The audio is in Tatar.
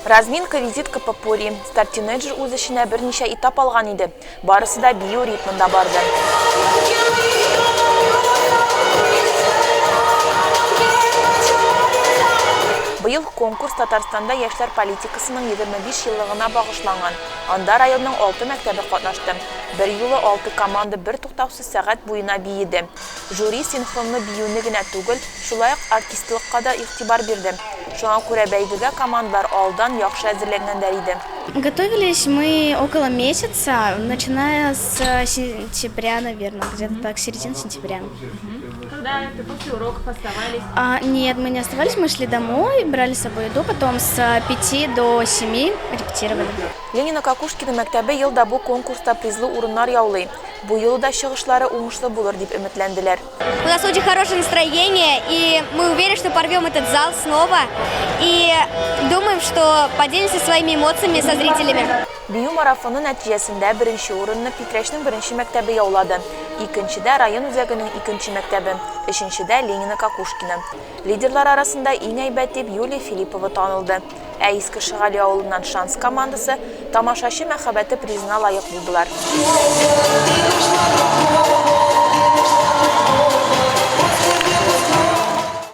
Разминка, визитка попури. Стартинейджер үз ішіне бірнеше этап алған еді. Барысы да био ритмында барды. Быйыл конкурс Татарстанда яшьләр политикасының 25 еллыгына багышланган. Анда районның 6 мәктәбе катнашты. Бер юлы 6 команда бер туктаусыз сәгать буена биеде. Жюри синхронлы биюне генә түгел, шулай ук артистлыкка да игътибар бирде. Шуңа күрә бәйгегә командалар алдан яхшы әзерләнгәннәр иде. Готовились мы около месяца, начиная с сентября, наверное, где-то так, середина сентября. Когда ты после уроков оставались? Нет, мы не оставались, мы шли домой, брали с собой еду, потом с 5 до 7 репетировали. Ленина Кокушкина мәктәбе елда бу конкурста призлы урыннар яулый. Бу елда да чыгышлары уңышлы булыр дип өметләнделәр. У нас очень хорошее настроение, и мы уверены, что порвем этот зал снова. И думаем, что поделимся своими эмоциями со зрителями. Бию марафоны нәтиҗәсендә беренче урынны Питрәшнең беренче мәктәбе яулады. Икенчедә район үзәгенең икенче мәктәбе, өченчедә Ленина Кокушкина. Лидерлар арасында иң әйбәт дип Юлия Филиппова танылды. Ә Иске Шыгали авылыннан Шанс командасы тамашачы мәхәббәте призына лаек булдылар.